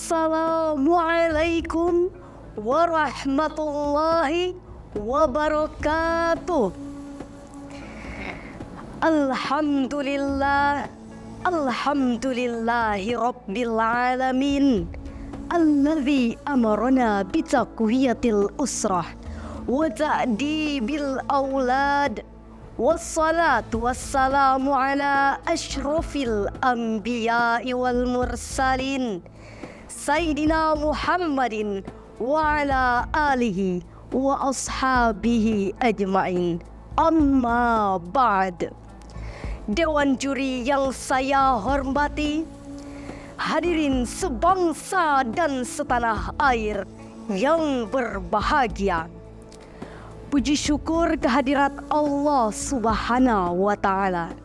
Assalamualaikum warahmatullahi wabarakatuh. Alhamdulillahi rabbil alamin, alladzi amarna bitaqwiyatil usrah wa ta'dibil aulad, wassalatu wassalamu ala ashrafil anbiya'i wal mursalin Sayyidina Muhammadin wa ala alihi wa ashabihi ajma'in. Amma ba'd. Dewan juri yang saya hormati, hadirin sebangsa dan setanah air yang berbahagia. Puji syukur kehadirat Allah Subhanahu wa Ta'ala,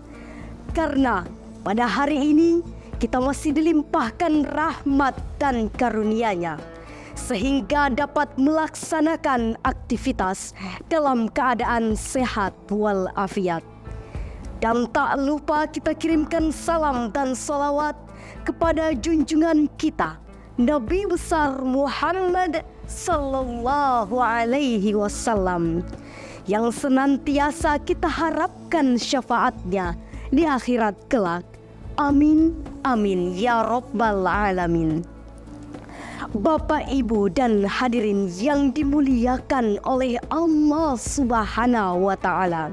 karena pada hari ini kita masih dilimpahkan rahmat dan karunia-Nya sehingga dapat melaksanakan aktivitas dalam keadaan sehat walafiat. Dan tak lupa kita kirimkan salam dan salawat kepada junjungan kita Nabi besar Muhammad sallallahu alaihi wasallam, yang senantiasa kita harapkan syafaatnya di akhirat kelak. Amin, amin ya rabbal alamin. Bapak, Ibu, dan hadirin yang dimuliakan oleh Allah Subhanahu wa Ta'ala,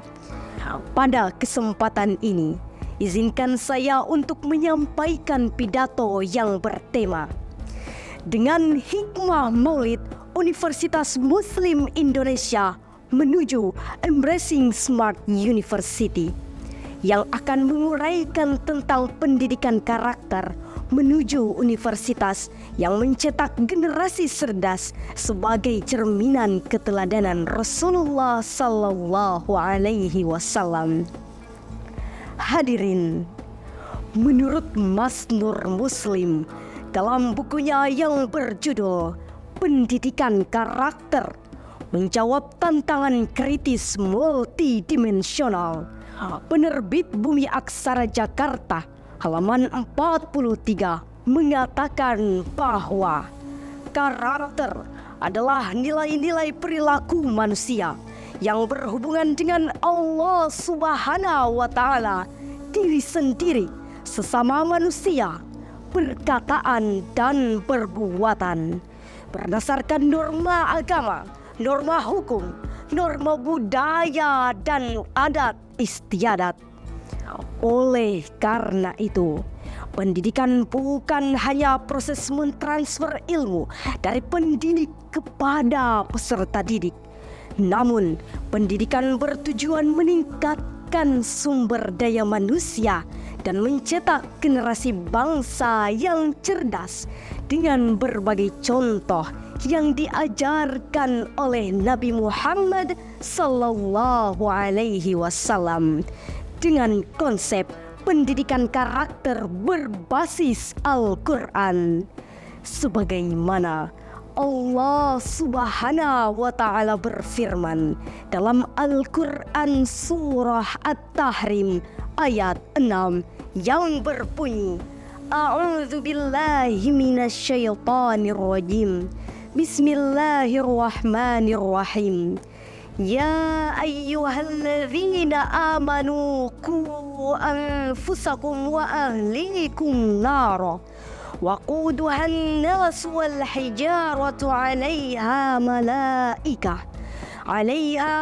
pada kesempatan ini izinkan saya untuk menyampaikan pidato yang bertema dengan hikmah Maulid Universitas Muslim Indonesia menuju Embracing Smart University, yang akan menguraikan tentang pendidikan karakter menuju universitas yang mencetak generasi cerdas sebagai cerminan keteladanan Rasulullah sallallahu alaihi wasallam. Hadirin, menurut Masnur Muslim dalam bukunya yang berjudul Pendidikan Karakter Menjawab Tantangan Kritis Multidimensional, penerbit Bumi Aksara Jakarta, halaman 43, mengatakan bahwa karakter adalah nilai-nilai perilaku manusia yang berhubungan dengan Allah Subhanahu wa Ta'ala, diri sendiri, sesama manusia, perkataan dan perbuatan, berdasarkan norma agama, norma hukum, norma budaya dan adat istiadat. Oleh karena itu, pendidikan bukan hanya proses mentransfer ilmu dari pendidik kepada peserta didik, namun pendidikan bertujuan meningkatkan sumber daya manusia dan mencetak generasi bangsa yang cerdas dengan berbagai contoh yang diajarkan oleh Nabi Muhammad sallallahu alaihi wasallam dengan konsep pendidikan karakter berbasis Al-Quran, sebagaimana Allah Subhanahu wa Ta'ala berfirman dalam Al-Quran surah At-Tahrim ayat 6 yang berbunyi, A'udzu billahi minasyaitonir rajim. Bismillahirrahmanirrahim. Ya ayyuhalladzina amanu qu anfusakum wa ahlikum nara waquduhan nas wal hijaratu 'alaiha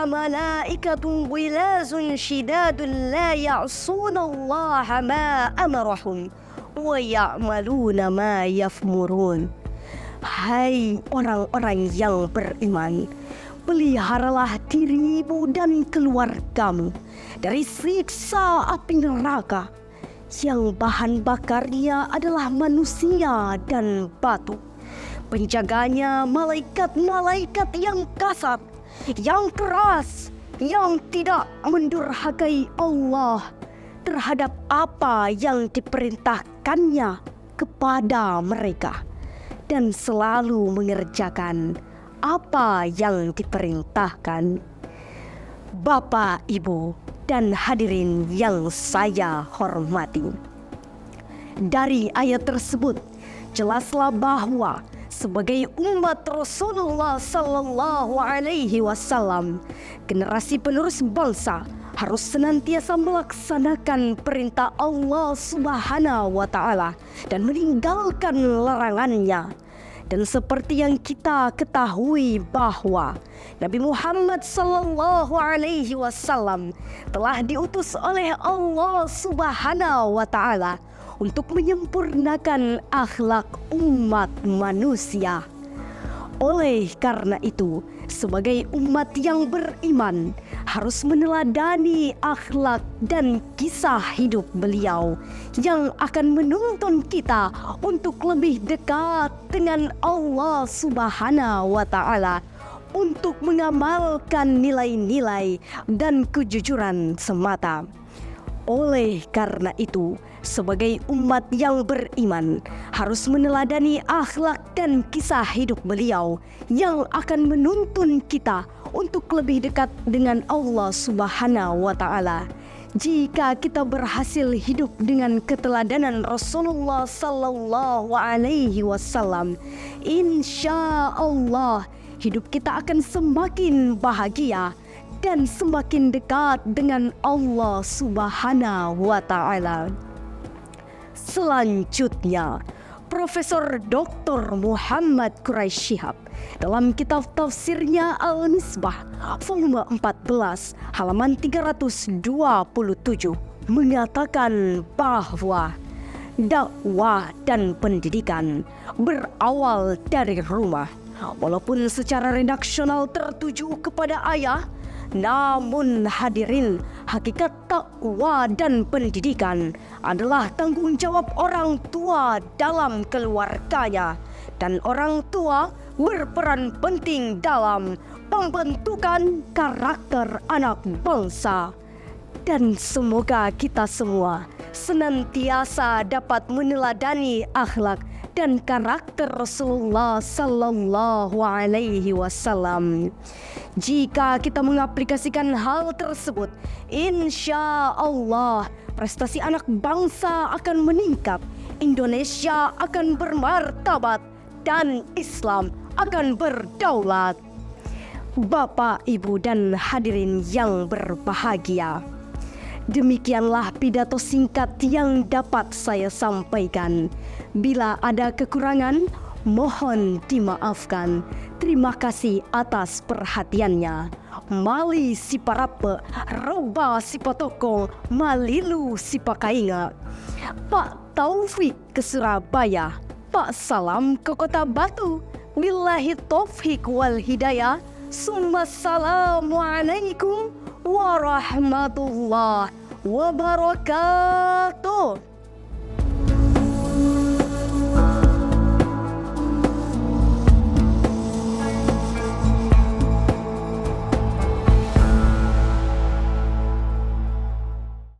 malaikatun ghilazun shidadun la ya'sunallaha ma amarahum wa ya'maluna ma yafmurun. Hai orang-orang yang beriman, peliharalah dirimu dan keluargamu dari siksa api neraka yang bahan bakarnya adalah manusia dan batu. Penjaganya malaikat-malaikat yang kasar, yang keras, yang tidak mendurhakai Allah terhadap apa yang diperintahkannya kepada mereka, dan selalu mengerjakan apa yang diperintahkan. Bapak, Ibu, dan hadirin yang saya hormati, dari ayat tersebut jelaslah bahwa sebagai umat Rasulullah Sallallahu Alaihi Wasallam, generasi penerus bangsa harus senantiasa melaksanakan perintah Allah Subhanahu wa Ta'ala dan meninggalkan larangannya. Dan seperti yang kita ketahui bahwa Nabi Muhammad Sallallahu Alaihi Wasallam telah diutus oleh Allah Subhanahu wa Ta'ala untuk menyempurnakan akhlak umat manusia. Oleh karena itu, sebagai umat yang beriman harus meneladani akhlak dan kisah hidup beliau yang akan menuntun kita untuk lebih dekat dengan Allah Subhanahu wa Ta'ala, untuk mengamalkan nilai-nilai dan kejujuran semata. Oleh karena itu, sebagai umat yang beriman harus meneladani akhlak dan kisah hidup beliau yang akan menuntun kita untuk lebih dekat dengan Allah Subhanahu wa Ta'ala. Jika kita berhasil hidup dengan keteladanan Rasulullah Sallallahu Alaihi Wasallam, insya Allah hidup kita akan semakin bahagia dan semakin dekat dengan Allah Subhanahu wa Ta'ala. Selanjutnya, Profesor Dr. Muhammad Quraisy Shihab dalam kitab tafsirnya Al-Misbah volume 14 halaman 327 mengatakan bahwa dakwah dan pendidikan berawal dari rumah. Walaupun secara redaksional tertuju kepada ayah, namun hadirin, hakikat takwa dan pendidikan adalah tanggung jawab orang tua dalam keluarganya, dan orang tua berperan penting dalam pembentukan karakter anak bangsa. Dan semoga kita semua senantiasa dapat meneladani akhlak dan karakter Rasulullah Sallallahu Alaihi Wasallam. Jika kita mengaplikasikan hal tersebut, insya Allah prestasi anak bangsa akan meningkat, Indonesia akan bermartabat, dan Islam akan berdaulat. Bapak, Ibu, dan hadirin yang berbahagia, demikianlah pidato singkat yang dapat saya sampaikan. Bila ada kekurangan, mohon dimaafkan. Terima kasih atas perhatiannya. Mali si parape, roba si potoko, malilu si pakainga. Pak Taufik ke Surabaya, Pak Salam ke Kota Batu. Billahi taufik wal hidayah. Assalamualaikum warahmatullahi wabarakatuh.